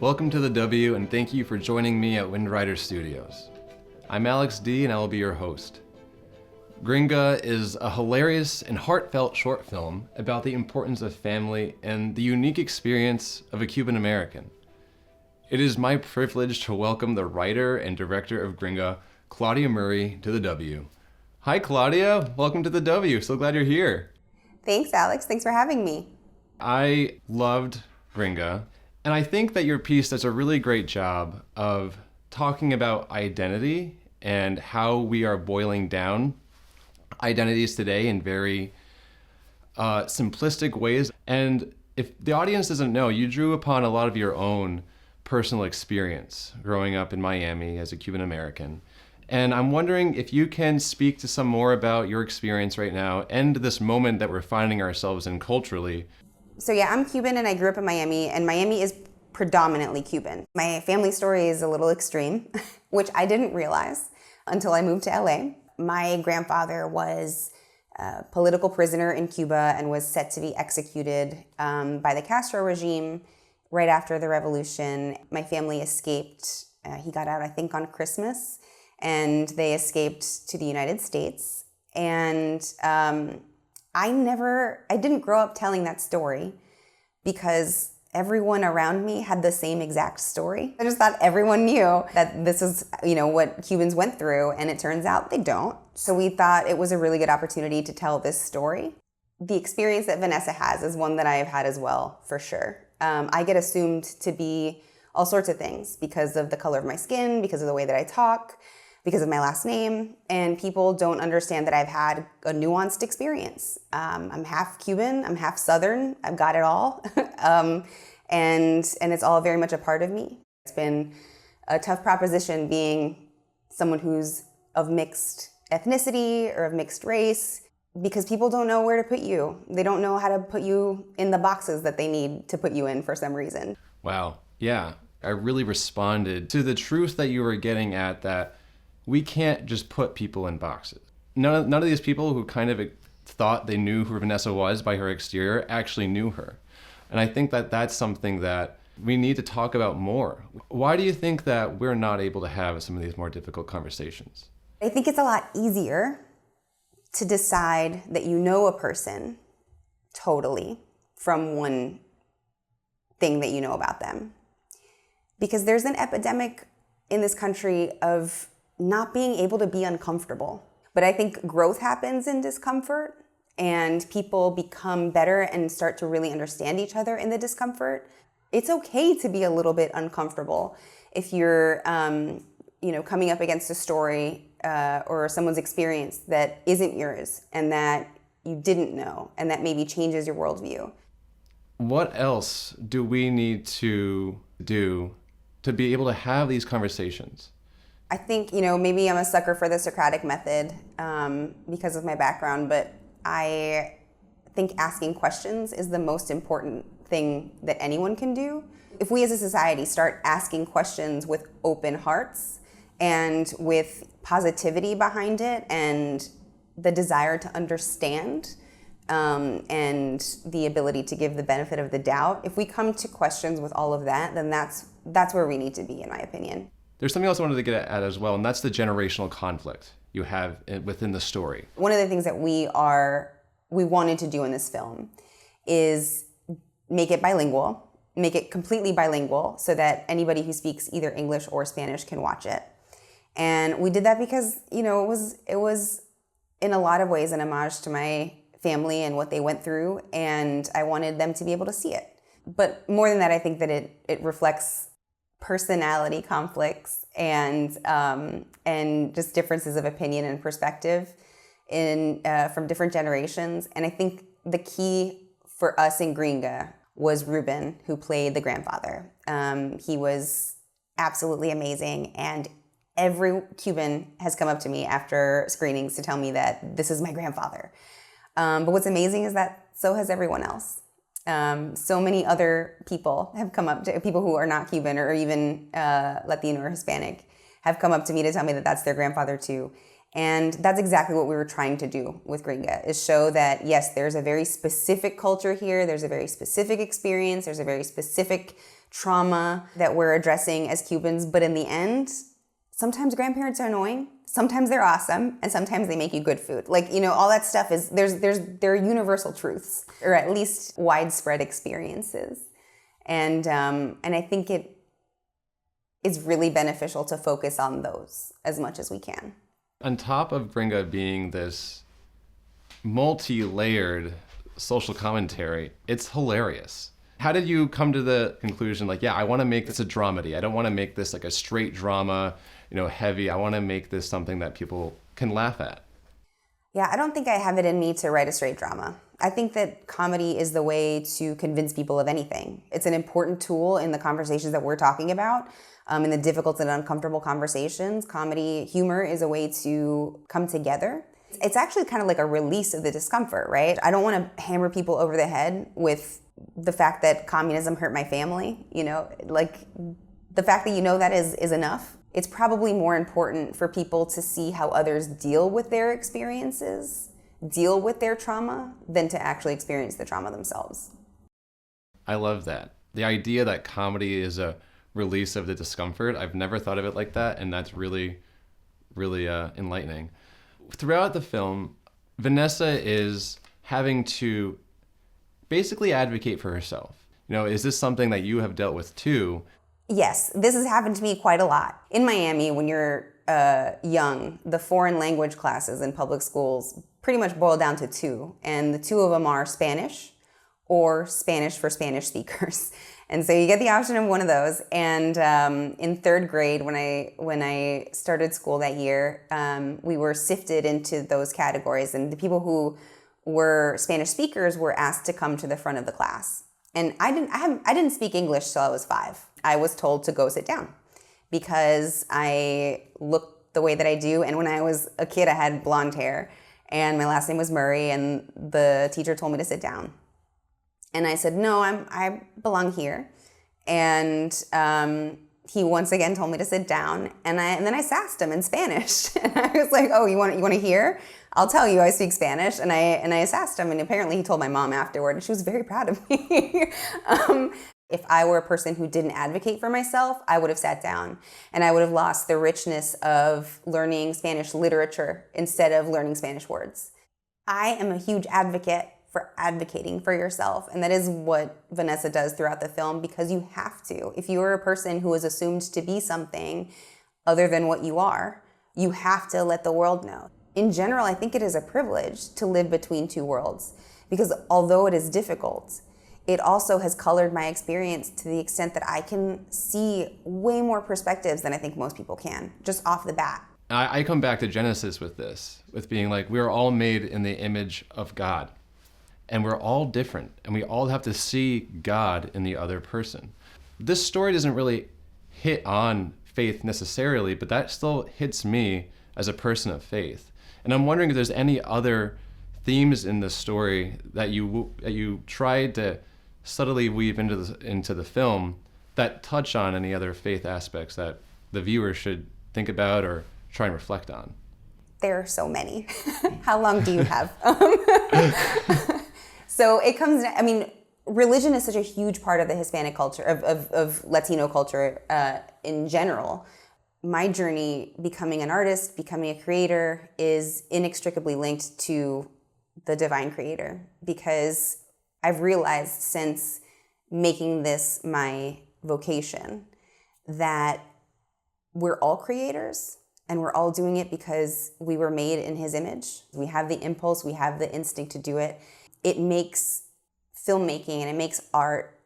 Welcome to the W, and thank you for joining me at Windrider Studios. I'm Alex Dee, and I will be your host. Gringa is a hilarious and heartfelt short film about the importance of family and the unique experience of a Cuban-American. It is my privilege to welcome the writer and director of Gringa, Claudia Murray, to the W. Hi, Claudia. Welcome to the W. So glad you're here. Thanks, Alex. Thanks for having me. I loved Gringa, and I think that your piece does a really great job of talking about identity and how we are boiling down identities today in very simplistic ways. And if the audience doesn't know, you drew upon a lot of your own personal experience growing up in Miami as a Cuban-American. And I'm wondering if you can speak to some more about your experience right now and this moment that we're finding ourselves in culturally. So yeah, I'm Cuban and I grew up in Miami, and Miami is predominantly Cuban. My family story is a little extreme, which I didn't realize until I moved to LA. My grandfather was a political prisoner in Cuba and was set to be executed by the Castro regime right after the revolution. My family escaped. He got out, I think, on Christmas, and they escaped to the United States. And I didn't grow up telling that story because everyone around me had the same exact story. I just thought everyone knew that this is, what Cubans went through, and it turns out they don't. So we thought it was a really good opportunity to tell this story. The experience that Vanessa has is one that I have had as well, for sure. I get assumed to be all sorts of things because of the color of my skin, because of the way that I talk, because of my last name, and people don't understand that I've had a nuanced experience. I'm half Cuban, I'm half Southern, I've got it all, and it's all very much a part of me. It's been a tough proposition being someone who's of mixed ethnicity or of mixed race, because people don't know where to put you. They don't know how to put you in the boxes that they need to put you in for some reason. Wow, yeah. I really responded to the truth that you were getting at, that we can't just put people in boxes. None of these people who kind of thought they knew who Vanessa was by her exterior actually knew her. And I think that that's something that we need to talk about more. Why do you think that we're not able to have some of these more difficult conversations? I think it's a lot easier to decide that you know a person totally from one thing that you know about them. Because there's an epidemic in this country of not being able to be uncomfortable. But I think growth happens in discomfort, and people become better and start to really understand each other in the discomfort. It's okay to be a little bit uncomfortable if you're coming up against a story or someone's experience that isn't yours and that you didn't know, and that maybe changes your worldview. What else do we need to do to be able to have these conversations? I think, maybe I'm a sucker for the Socratic method because of my background, but I think asking questions is the most important thing that anyone can do. If we as a society start asking questions with open hearts and with positivity behind it and the desire to understand and the ability to give the benefit of the doubt, if we come to questions with all of that, then that's where we need to be, in my opinion. There's something else I wanted to get at as well, and that's the generational conflict you have within the story. One of the things that we wanted to do in this film is make it bilingual, make it completely bilingual so that anybody who speaks either English or Spanish can watch it. And we did that because, it was in a lot of ways an homage to my family and what they went through, and I wanted them to be able to see it. But more than that, I think that it reflects personality conflicts and just differences of opinion and perspective from different generations. And I think the key for us in Gringa was Ruben, who played the grandfather. He was absolutely amazing, and every Cuban has come up to me after screenings to tell me that this is my grandfather. But what's amazing is that so has everyone else. So many other people have come up to, people who are not Cuban or even Latino or Hispanic, have come up to me to tell me that that's their grandfather too. And that's exactly what we were trying to do with Gringa, is show that, yes, there's a very specific culture here, there's a very specific experience, there's a very specific trauma that we're addressing as Cubans, but in the end, sometimes grandparents are annoying, sometimes they're awesome, and sometimes they make you good food. Like, you know, all that stuff is, there are universal truths, or at least widespread experiences. And I think it is really beneficial to focus on those as much as we can. On top of Gringa being this multi-layered social commentary, it's hilarious. How did you come to the conclusion, like, yeah, I want to make this a dramedy. I don't want to make this like a straight drama, you know, heavy. I want to make this something that people can laugh at. Yeah, I don't think I have it in me to write a straight drama. I think that comedy is the way to convince people of anything. It's an important tool in the conversations that we're talking about, in the difficult and uncomfortable conversations. Comedy, humor is a way to come together. It's actually kind of like a release of the discomfort, right? I don't want to hammer people over the head with the fact that communism hurt my family, you know, like the fact that you know that is enough. It's probably more important for people to see how others deal with their experiences, deal with their trauma, than to actually experience the trauma themselves. I love that. The idea that comedy is a release of the discomfort, I've never thought of it like that, and that's really, really enlightening. Throughout the film, Vanessa is having to basically advocate for herself. You know, is this something that you have dealt with too? Yes, this has happened to me quite a lot. In Miami, when you're young, the foreign language classes in public schools pretty much boil down to two, and the two of them are Spanish or Spanish for Spanish speakers. And so you get the option of one of those. And in third grade, when I started school that year, we were sifted into those categories, and the people who were Spanish speakers were asked to come to the front of the class. And I didn't speak English till I was 5. I was told to go sit down because I looked the way that I do. And when I was a kid, I had blonde hair, and my last name was Murray, and the teacher told me to sit down. And I said, no, I belong here. And he once again told me to sit down, and then I sassed him in Spanish. And I was like, oh, you want to hear? I'll tell you, I speak Spanish. And I sassed him, and apparently he told my mom afterward, and she was very proud of me. If I were a person who didn't advocate for myself, I would have sat down, and I would have lost the richness of learning Spanish literature instead of learning Spanish words. I am a huge advocate for advocating for yourself, and that is what Vanessa does throughout the film, because you have to. If you are a person who is assumed to be something other than what you are, you have to let the world know. In general, I think it is a privilege to live between two worlds, because although it is difficult, it also has colored my experience to the extent that I can see way more perspectives than I think most people can, just off the bat. I come back to Genesis with this, with being like, we are all made in the image of God. And we're all different, and we all have to see God in the other person. This story doesn't really hit on faith necessarily, but that still hits me as a person of faith. And I'm wondering if there's any other themes in the story that you tried to subtly weave into the film that touch on any other faith aspects that the viewer should think about or try and reflect on. There are so many. How long do you have? So it comes, I mean, religion is such a huge part of the Hispanic culture, of Latino culture in general. My journey becoming an artist, becoming a creator, is inextricably linked to the divine creator, because I've realized since making this my vocation that we're all creators, and we're all doing it because we were made in his image. We have the impulse, we have the instinct to do it. It makes filmmaking and it makes art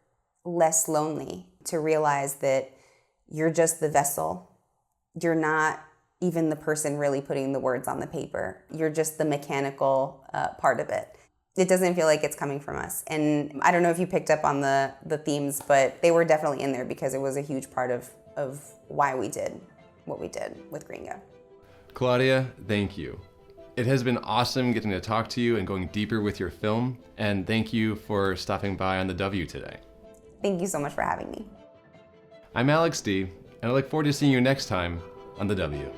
less lonely to realize that you're just the vessel. You're not even the person really putting the words on the paper. You're just the mechanical part of it. It doesn't feel like it's coming from us. And I don't know if you picked up on the themes, but they were definitely in there because it was a huge part of why we did what we did with Gringa. Claudia, thank you. It has been awesome getting to talk to you and going deeper with your film, and thank you for stopping by on The W today. Thank you so much for having me. I'm Alex Dee, and I look forward to seeing you next time on The W.